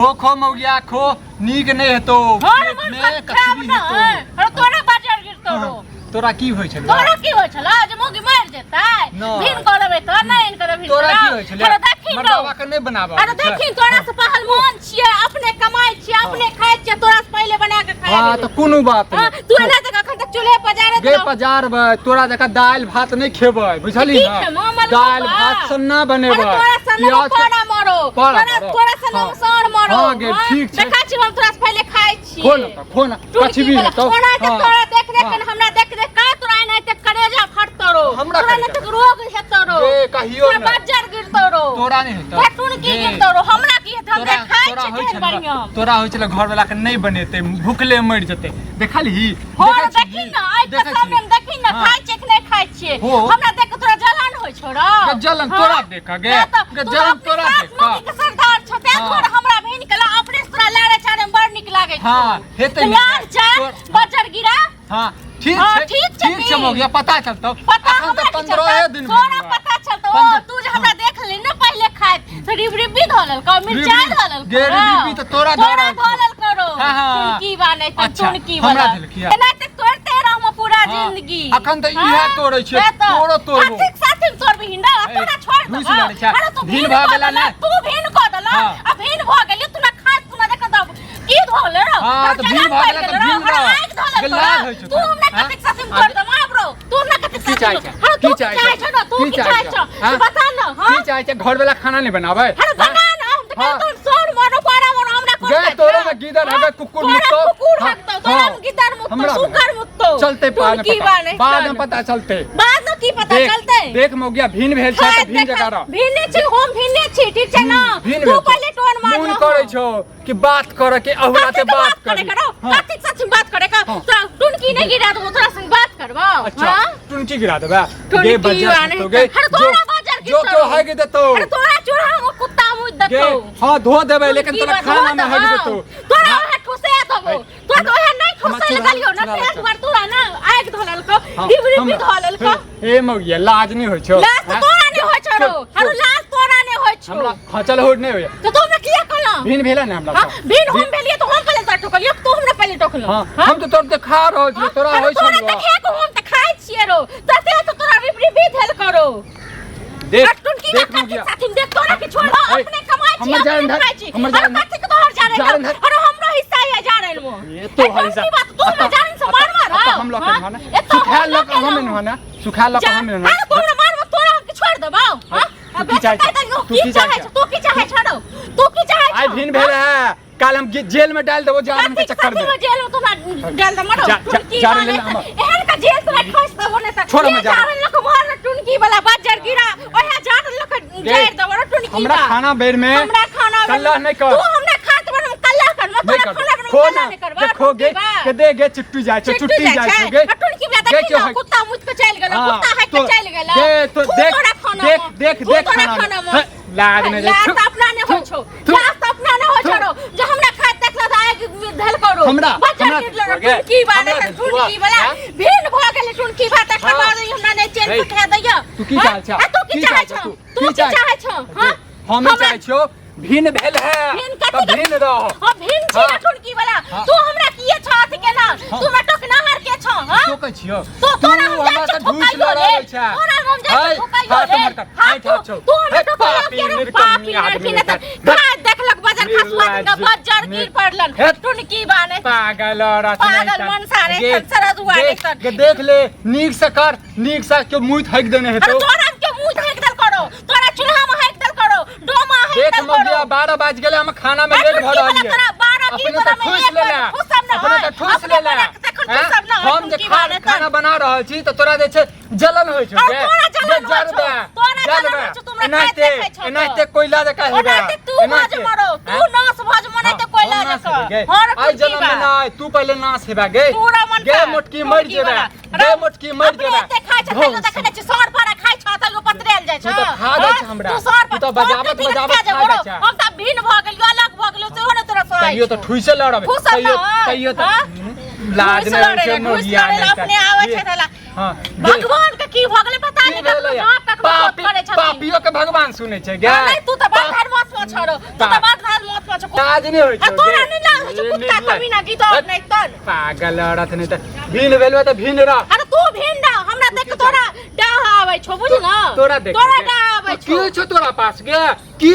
खो खो मौगिया खो नीक नहीं हेतो में कचरी हेतो तोरा बाजार गिरतो तोरा की होय छले तोरा की होय छला जे मौगी मार जेतै भिन करबे त नहीं करबे भिन तोरा की होय छले मर्दावा के नहीं बनाबा अरे देखिन तोरा से पहलवान छियै अपने कमाई छियै अपने खाय छियै तोरा से पहले बना के खाय हां त कोनो बात नहीं तू एना तक अखन तक चूल्हे पजारे गे पजारबे तोरा जका दाल भात नहीं खेबै बुझली ना दाल भात सन्ना बनेबै तोरा सन्ना कोना मारो तोरा सन्ना सर मारो हां गे ठीक छै देखा छी हम तोरा से पहले खाय छियै खोना कचरी हेतो कोना के तोरा देख देख हमरा देख देख का तोरा एना तक करेजा फटतो रो तोरा न तक रोग हेतो रो गे कहियो ना बाजार गिरतो रो तोरा नहीं हेतो टून की गिरतो रो हमरा की हेतो हम खाय छी बढ़िया तोरा होय छले घर वाला के नहीं बनेते भूखले मर जते देखली देखी ना आइ के सामने देखी ना खाय छी कि नहीं खाय छी हमरा देख तोरा जलन होय छोरा जलन तोरा देख गे जलन तोरा देख के सरदार छते तोरा हमरा बहिन के अपने तोरा लारे चारे में बड़ निक लागे छै हां हेते यार चार बाजार गिरा हां ठीक छै मौगिया पता चलतो पता हमरा 15 दिन तोरा पता चलतो तू जे हमरा देख ले ना पहले खाय तो रिबरिबी धोलल का मिर्चाई धोलल गे रिबरिबी तो तोरा धोलल करो तुनकी बाने तुनकी वाला एना तक तोड़ते रहम पूरा जिंदगी अखन त इहा तोड़ै छै तोड़ो ठीक साथ तोड़ बिहिंडा तोरा छोड़ दे अरे तू भीन भ गेला ना तू भीन क देला आ भीन भ गेली तू ना खास तू ना देख दब की धोले रे हां त भीन भ गेला त भीन रे गलाग होय छै तू हमरा कतेक साथ कर दम ब्रो तू हमरा कतेक की चाहि छै की चाहि छै ना तू की चाहि छै बता ना हां की चाहि छै घर वाला खाना नहीं बनाबै अरे बना ना हम त तोर सोर मारो पारा मारो हमरा कोन गे तोरे में गिदर हगे कुकुर मुत्तो कुकुर हगतो तोरा में गिदर मुत्तो सुकर मुत्तो चलते बाद में पता चलते बाद में की पता चलते देख मौगिया भीन भेल छै त भीन जका रह भीने छी हम भीने छी ठीक छै ना तू पहले टोन मार मन करे छौ कि बात करे के अहुला से बात करे कथि सच बात करे का तोरा टुनकी नहीं गिरा दो तोरा संग बात करबा अच्छा टुनकी गिरा देबा गे बजा तो गे जो तो है के देतो अरे तोरा चूड़ा हम कुत्ता मुद देतो हां धो देबे लेकिन तोरा खाना में है देतो तोरा है ठुसे देबो तोरा तो है नहीं ठुसे लगलियो ना पेट भर तोरा ना आग धोलल को डिबरी धोलल को ए मौगिया लाज नहीं होय छौ लाज तोरा नहीं होय छौ हरु लाज तोरा नहीं होय छौ हमरा खचल होड नहीं होय तो तुमने किया कला भीन भेला ना हमरा भीन हम भेलिए तो हम पहले टोकलियो तू हमरा पहले टोकलो हम तो तोर खा रहल छी तोरा होय छौ तोरा देखे को हम त खाइ छियै रो तते तो तोरा रिबरी धेल करो देख देख मौगिया साथी देख तोरा के छोड़ अपने कमाई छी हमर जान कथि के तोहर जा रे अरे हमरो हिस्सा है जा रे मो ये तो हिस्सा तू हमरा जान से मार हम लोग के ना सुखा लक हम न ना सुखा लक हम न अरे तोरा मार तोरा के छोड़ देबो तू की चाहे तू की चाहे छोड़ो तू की चाहे आई भीन भेल है कल हम जेल में डाल देबो जान के चक्कर में जेल में तुम डाल दे मारो जा रे हम एहन का जेल तुम फंस देबो ने त छोड़ हम जा लक मार टुनकी वाला बाजार गिरा ओहे जा लक जेल देबो टुनकी हमरा खाना बेर में हमरा खाना कल्ला नहीं कर तू हमरा खात बन कल्ला कर मैं तोरा खाना खो ना देखो गे के दे गे चिट्टू जाय छै छुट्टी जाय छै गे टुनकी वाला देखी ना कुत्ता मुझ के चल गेला कुत्ता है के चल गेला गे तो देख खाना लाज नहीं लाज अपना ने हो छो लाज अपना ने हो छोड़ो जो हमरा खात देखला त आग धल करो हमरा टुनकी वाला टुनकी वाला भीन भ गेल टुनकी भात करवा दे हमरा ने चेन से खा दैया तू की चाहे छ तू की चाहे छ हां हम चाहे छो भीन भेल है तो भीन रहो हां भीन छी टुनकी वाला तू हमरा किए छ अथि के ना तू हमरा टोकना मार के छ हां तो कहै छियो तू हमरा त ढूस लड़ाय छै तोरा हम जाय ठोकाइयो रे हां तू हमरा टोकना पापी आदमी ने देखलक बाजार खसवा के बाजार गिर पड़लन टुनकी बाने पागल रत पागल मन सारे संसार दुआरे के देख ले नीक से कर नीक से के मुंह हक देने है तो तोरा के मुंह हक दल करो तोरा चूल्हा में हक दल करो डोमा हक देख मौगिया 12 बज गेले हम खाना में लेट भ रहल है अपने तो ठूस ले ले अपने तो ठूस ले ले हम जे खाना बना रहल छी तो तोरा जे छै जलन होय छै के जलबे एनाते कोयला जका हेबे तू भज मरो तू नास भज मने ते कोयला जका आई जलन में ना तू पहले नास हेबे गे मोटकी मर जेबे गे मोटकी मर जेबे ते खाय छ पहले देखने छ सर पर खाय छ त यो पतरेल जाय छ तू तो खा जाय छ हमरा तू तो बजावत खा जाय छ हम त भीन भ गेलियो अलग भ गेलियो सेहो ने तोरा सहाय तइयो तो ठुइसे लड़बे तइयो तो लाज नहीं छै मौगिया अपने आवे छै तला हां भगवान के की भ गेले पता नहीं ककरो करे छ पापियो के भगवान सुनै छै गे नहीं तू त बात धर्म मत छोड़ो तू त बात धर्म मत छ आज नहीं होय छ तोरा नहीं ना हो छ कुत्ता कमीना गीत नहीं तन पागल औरत नहीं त भीन भेलवा त भीन र अरे तू भीन ना हमरा देख तोरा डाह आवे छ बुझ न तोरा देख तोरा डाह आवे छ की छ तोरा पास गे की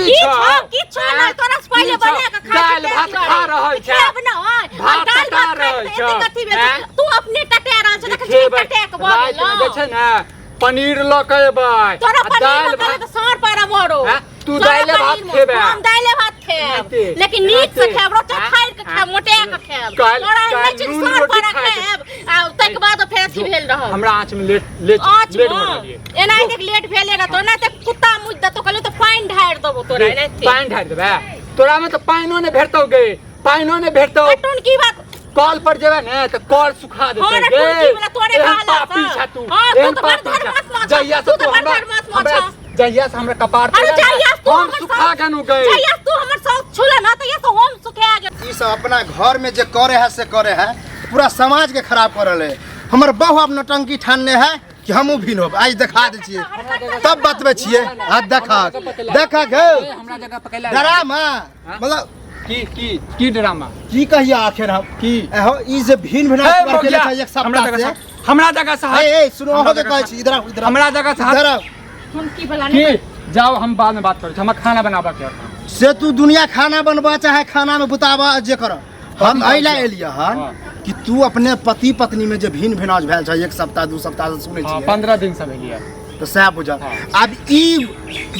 छ ना तोरा से पहले बना के खा दाल भात खा रहल छ बना भात खा रहल छ तू अपने टटे रहल छ देख छी टटे के बोल जे छ ना पनीर ल के भाई तोरा दाल भात तो सार पारा मोरो तू दाल भात खेबे हम दाल भात खेब लेकिन नीक से खेब रोटी खाइ के खेब मोटे के खेब तोरा नहीं चीज सार पारा खेब आ तक बाद फेर अथी भेल रह हमरा आंच में लेट भलिए एना देख लेट भेले रह तो ना त कुत्ता मुझ द तो कहले तो पानी ढार देबो तोरा एना पानी ढार देबे तोरा में तो पानियो ने भेटतौ गे पानियो ने भेटतौ टून की बात कॉल पर जेबे ने त कॉल सुखा देते गे तोरे काला पीछा तू एहन पापी जइया से तू हमरा जइया से हमरा कपार पे हम सुखा गनु गए जइया तू हमर सब छुला ना त ये तो हम सुखा गए ई सब अपना घर में जे करे है से करे है पूरा समाज के खराब करल है हमर बहु अब नटंकी ठानने है कि हमहू भिन होब आज दिखा दे छिए तब बतबे छिए आ देखा गे हमरा जगह पकैला ड्रामा मतलब की ड्रामा की कहिया आखिर हम की एहो ई जे भिन भिन के लेखा एक सप्ताह से हमरा जगह से ए सुनो हो के कहै छी इधर हमरा जगह से इधर तुम की भला की जाओ हम बाद में बात करै छी हम खाना बनाबा के से तू दुनिया खाना बनबा चाहे खाना में बुताबा जे कर हम अइला एलिया हन कि तू अपने पति पत्नी में जे भिन भिनाज भेल छ एक सप्ताह दू सप्ताह से सुनै छी 15 दिन से भेलिए तो सह बुझा अब ई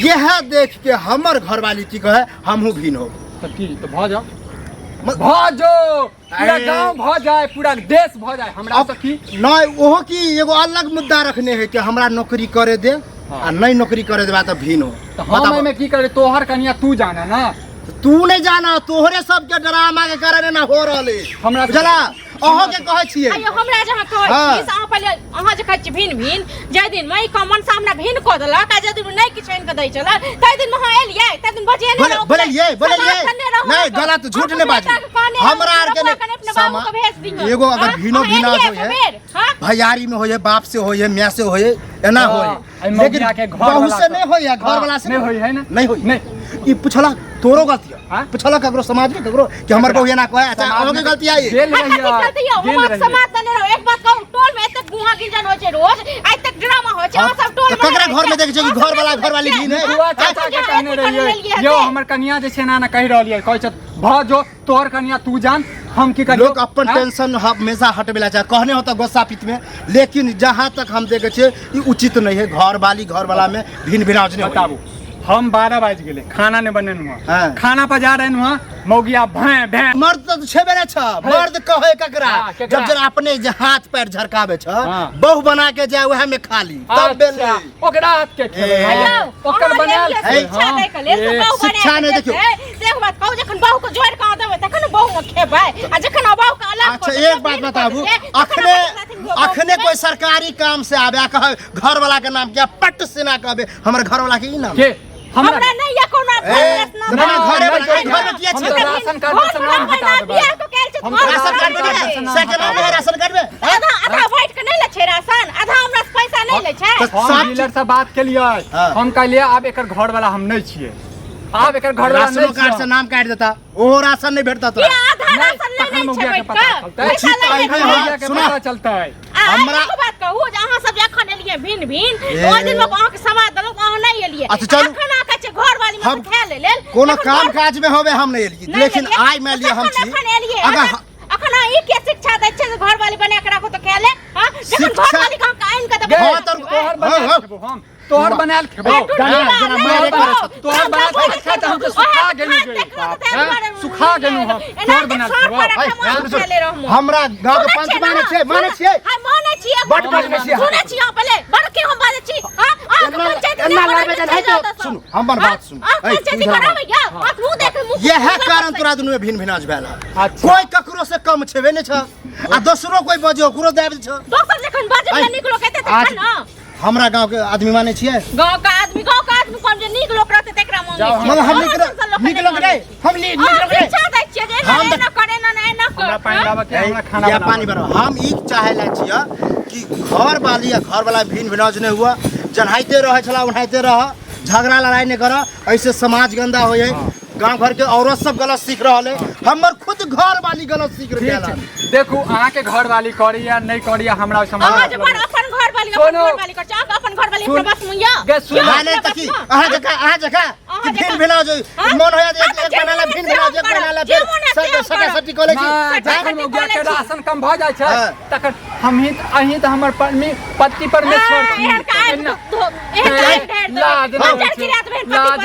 यह देख के हमर घरवाली की कहे हमहू भिन हो तो की तो भ जाओ पूरा गांव भ जाए पूरा देश भ जाए हमरा से की नहीं ओहो की एगो अलग मुद्दा रखने है कि हमरा नौकरी करे दे आ नहीं नौकरी करे देबा तो भिन हो तो हम में की करे तोहर कनिया तू जाना ना तू नहीं जाना तोहरे सब के ड्रामा के कारण ना हो रहले हमरा जला अहो के कहै छियै अयो हमरा जहां कहै छी से अहाँ पहले अहाँ जे कहै छी भिन जे दिन मई कमन से हमरा भिन क देलक आ जे दिन नहीं किछ आइन के दै छल तै दिन में एलियै तै दिन बजे ने बोलिए नहीं गलत झूठ नहीं बाजी हमरा आर के एगो अगर भिनो भिना होय भैयारी में होय बाप से होय मां से होय एना होय लेकिन बहू से नहीं होय घर वाला से नहीं होय है ना नहीं होय नहीं ई पुछला तोरो गलती है पुछला ककरो समाज के ककरो कि हमर बहू एना कहै अच्छा अहो के गलती आई गेल रहिया हम समाज तने रहो एक बात कहूं टोल में एते गुहा गिरजन होय छै रोज आज तक ड्रामा होय छै सब टोल में ककरा घर में देखे छै कि घर वाली भिन है बुआ चाचा के कहने रहिए यो हमर कन्या जे छै ना कहि रहलिए कहै छ भ जो तोहर कन्या तू जान हम की करियो लोग अपन टेंशन हमेशा हटबेला चाहे कहने होता गोस्सा पित में लेकिन जहां तक हम देखे छे ई उचित नहीं है घर वाला में भिन भिनाज नहीं बताबू हम 12 बज गेले खाना ने बने हुआ खाना पर जा रहे हुआ मौगिया भै मर्द तो छेबे न छ मर्द कहे ककरा जब जरा अपने जे हाथ पैर झरकावे छ बहु बना के जाए वह में खाली तब बेल ओकरा हाथ के खेले ओकर बनाल शिक्षा नहीं देखियो देख बात कहू जखन बहु को जोड़ के देबे तखन बहु में खेबै आ जखन बहु के अलग अच्छा एक बात बताबू अखने कोई सरकारी काम से आबे कहे घर वाला के नाम क्या पट से ना कहबे हमर घर वाला के ई नाम के हमरा नहीं या कोनो घरे में किया छै राशन कार्ड से नाम हटा देबे हम राशन कार्ड में सेकंड में राशन कार्ड में आधा वाइट के नहीं ले छै राशन आधा हमरा से पैसा नहीं ले छै हम डीलर से बात केलिए हम कहलिए अब एकर घर वाला हम नहीं छिए आप एकर घर वाला राशन कार्ड से नाम काट देता ओ राशन नहीं भेटता तोरा आधा राशन नहीं छै पैसा के पता चलता है हमरा बात कहू जे अहाँ सब जखन एलिए भिन ओ दिन में अहाँ के समाज दलक अहाँ नहीं एलिए अखन आके छै घर वाली में खा ले लेल कोनो काम काज में होवे हम नहीं एलिए लेकिन आइ में लिए हम छी अगर अखन ई के शिक्षा दै छै घर वाली बना के राखो तो खा ले हां जखन घर वाली का आइन के देबो हम तोहर बनाल खेबो तोहर बनाल खा त हम तो सुखा गेलु सुखा गेलु हम तोहर बनाल खेबो हमरा गांव के पंच माने छियै हां माने छियै बट माने छियै सुनै छियै पहले बड़ के हम बाजे छी हां एना लागे जन है तो सुन हमर बात सुन पंचायती करावे या बात मुंह देख मुंह यह कारण तोरा दुनु में भिन भिनाज भेल कोई ककरो से कम छेबे ने छ आ दोसरो कोई बजे ओकरो देब छ दोसर जखन बाजे में निकलो कहते त ना हमरा गांव के आदमी माने छियै गांव का आदमी कम जे नीक लोक रहते तकरा मांगे मतलब हम नीक लोक रे हम नीक लोक रे अच्छा दै छियै जे ना करे ना कर हमरा पानी लाबा के हमरा खाना या पानी बना हम ई चाहेला छियै कि घर वाली या घर वाला भिन भिनाज नहीं हुआ जनहाइते रहे छला उन्हाइते रह झगड़ा लड़ाई नहीं कर ऐसे समाज गंदा होय गांव घर के औरत सब गलत सीख रहा है, हमर खुद घर वाली गलत सीख रही है। देखू अहाँ के घर वाली करी या नहीं करी हमरा समझ अपन घर वाली कर चाक अपन घर वाली पर बस मुइया गे सुन माने तकी अहाँ जका कि भिन भिना जो मन होया एक बनाला भिन भिना एक बनाला फिर सका सटी कॉलेज जखन हो गया के राशन कम भ जाय छै तखन हम ही अहीं त हमर पति परमेश्वर छी लाज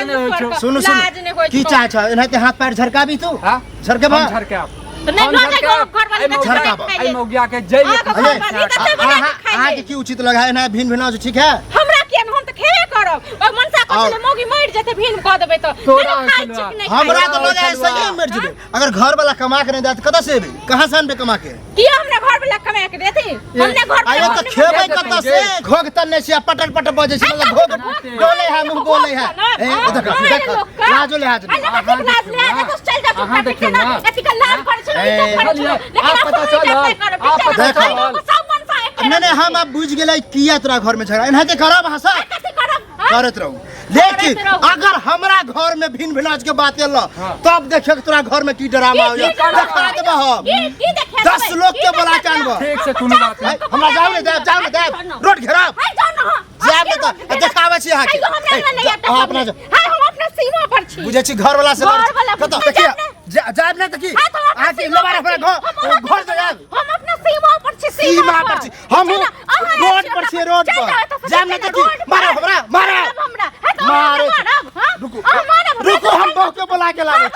नहीं होइ छै सुन की चाह छ एनाते हाथ पैर झरकाबी तू झरकेबा आई मौगिया के जय अहाँ के की उचित लगा है ना भिन भिना जो ठीक है हमरा के हम त खेबे करब और मनसा कहले मौगी मर जेते भिन क देबे त हमरा तो लगा है सही मर जेबे अगर घर वाला कमा के नहीं देत कत से एबे कहां से आनबे कमा के की हमरा घर वाला कमा के देती हमने घर आयो तो खेबे कत से घोग तन्ने से पटल पटल बजे छै घोग गोले है मुंह गोले है ए देख लाजो ले हाथ चल जा अहाँ देखियो ना एथिकल लाज कर आप पता चल नहीं हम अब बुझ गेलै किया तोरा घर में झगड़ा एनाते करब हंसा करत रहू लेकिन अगर हमरा घर में भिन भिनाज के बात एला तब देखियो तोरा घर में की ड्रामा हो देखा देबो हम 10 लोग के बोला के आनबो ठीक से कोनो बात नहीं हमरा जाऊ ने देव रोड घेराव जाब त देखावे छी अहाँ के अपना हम अपना सीमा पर छी बुझे छी घर वाला से कत देखिए जाब ने त की आ के लबार अपना घर जाब हम अपना सीमा पर छी सीमा पर छी हम रोड पर छी रोड पर जाब ने त की मारो हमरा मारो मारो रुको हम बहु के बुला के लावे